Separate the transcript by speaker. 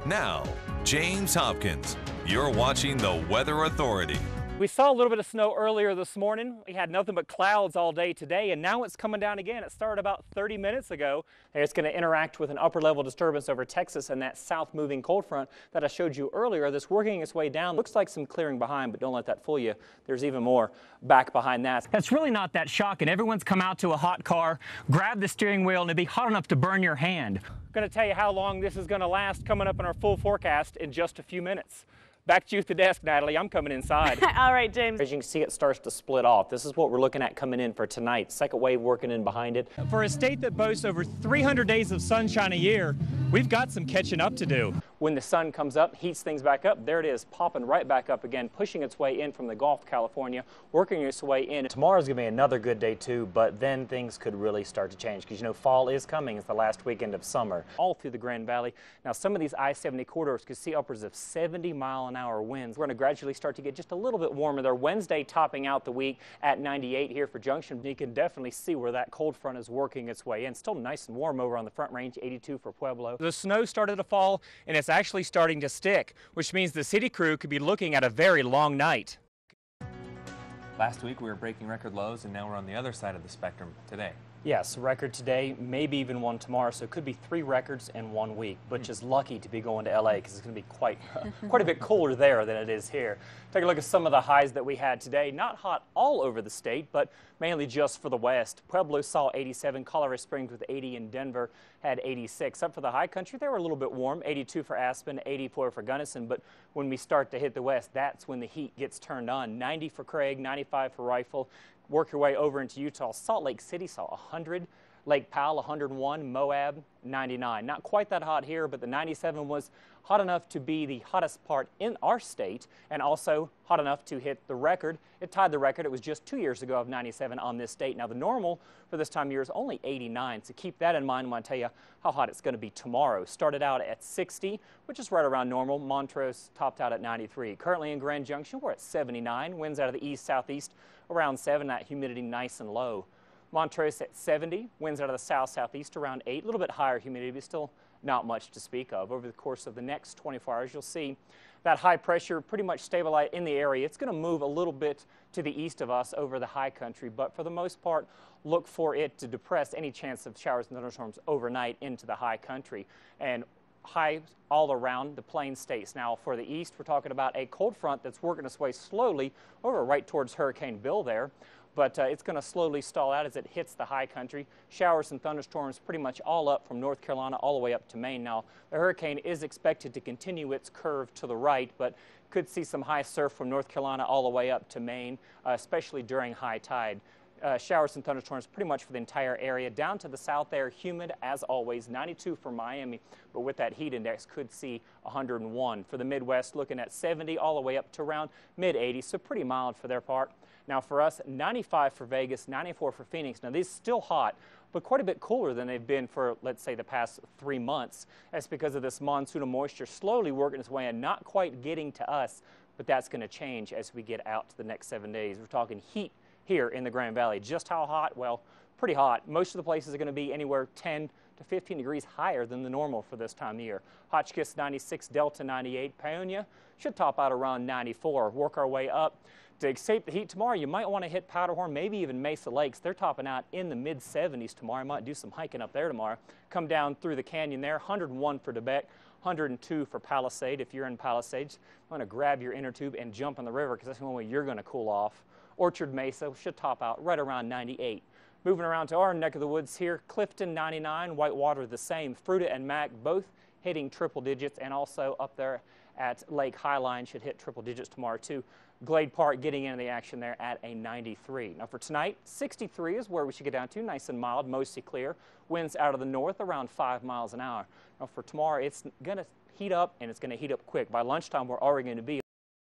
Speaker 1: Now, James Hopkins, you're watching the Weather Authority.
Speaker 2: We saw a little bit of snow earlier this morning. We had nothing but clouds all day today, and now it's coming down again. It started about 30 minutes ago. It's going to interact with an upper level disturbance over Texas and that south moving cold front that I showed you earlier that's working its way down. Looks like some clearing behind, but don't let that fool you. There's even more back behind that. That's really not that shocking. Everyone's come out to a hot car, grab the steering wheel, and it'd be hot enough to burn your hand. I'm going to tell you how long this is going to last coming up in our full forecast in just a few minutes. Back to you at the desk, Natalie. I'm coming inside.
Speaker 3: All right, James.
Speaker 2: As you can see, it starts to split off. This is what we're looking at coming in for tonight. Second wave working in behind it. For a state that boasts over 300 days of sunshine a year, we've got some catching up to do. When the sun comes up, heats things back up, there it is, popping right back up again, pushing its way in from the Gulf of California, working its way in. Tomorrow's going to be another good day too, but then things could really start to change because, you know, fall is coming. It's the last weekend of summer all through the Grand Valley. Now, some of these I-70 corridors could see upwards of 70-mile-an-hour winds. We're going to gradually start to get just a little bit warmer there. Wednesday topping out the week at 98 here for Junction. You can definitely see where that cold front is working its way in. Still nice and warm over on the Front Range, 82 for Pueblo. The snow started to fall, and it's actually starting to stick, which means the city crew could be looking at a very long night.
Speaker 4: Last week we were breaking record lows, and now we're on the other side of the spectrum today.
Speaker 2: Yes, record today, maybe even one tomorrow, so it could be 3 records in 1 week, which is lucky to be going to LA because it's going to be quite a bit cooler there than it is here. Take a look at some of the highs that we had today. Not hot all over the state, but mainly just for the west. Pueblo saw 87, Colorado Springs with 80, and Denver had 86. Up for the high country, they were a little bit warm, 82 for Aspen, 84 for Gunnison, but when we start to hit the west, that's when the heat gets turned on. 90 for Craig, 95 for Rifle. Work your way over into Utah. Salt Lake City saw 100, Lake Powell 101, Moab 99. Not quite that hot here, but the 97 was hot enough to be the hottest part in our state and also hot enough to hit the record. It tied the record. It was just 2 years ago of 97 on this date. Now the normal for this time of year is only 89, so keep that in mind when I tell you how hot it's going to be tomorrow. Started out at 60, which is right around normal. Montrose topped out at 93. Currently in Grand Junction, we're at 79. Winds out of the east-southeast around 7. That humidity nice and low. Montrose at 70, winds out of the south-southeast around 8, a little bit higher humidity, but still not much to speak of. Over the course of the next 24 hours, you'll see that high pressure pretty much stabilize in the area. It's going to move a little bit to the east of us over the high country, but for the most part, look for it to depress any chance of showers and thunderstorms overnight into the high country. And highs all around the plain states. Now for the east, we're talking about a cold front that's working its way slowly over right towards Hurricane Bill there. But it's going to slowly stall out as it hits the high country. Showers and thunderstorms pretty much all up from North Carolina all the way up to Maine. Now, the hurricane is expected to continue its curve to the right, but could see some high surf from North Carolina all the way up to Maine, especially during high tide. Showers and thunderstorms pretty much for the entire area. Down to the south there, humid as always, 92 for Miami, but with that heat index could see 101. For the Midwest, looking at 70 all the way up to around mid-80s, so pretty mild for their part. Now for us, 95 for Vegas, 94 for Phoenix. Now these are still hot, but quite a bit cooler than they've been for, let's say, the past 3 months. That's because of this monsoonal moisture slowly working its way in, not quite getting to us, but that's going to change as we get out to the next 7 days. We're talking heat here in the Grand Valley. Just how hot? Well, pretty hot. Most of the places are going to be anywhere 10 to 15 degrees higher than the normal for this time of year. Hotchkiss 96, Delta 98, Paonia should top out around 94. Work our way up. To escape the heat tomorrow, you might want to hit Powderhorn, maybe even Mesa Lakes. They're topping out in the mid-70s tomorrow. You might do some hiking up there tomorrow. Come down through the canyon there, 101 for Debec, 102 for Palisade. If you're in Palisades, I'm going to grab your inner tube and jump in the river because that's the only way you're going to cool off. Orchard Mesa should top out right around 98. Moving around to our neck of the woods here, Clifton 99, Whitewater the same. Fruita and Mac both hitting triple digits, and also up there at Lake Highline should hit triple digits tomorrow too. Glade Park getting into the action there at a 93. Now for tonight, 63 is where we should get down to, nice and mild, mostly clear. Winds out of the north around 5 miles an hour. Now for tomorrow, it's going to heat up, and it's going to heat up quick. By lunchtime, we're already going to be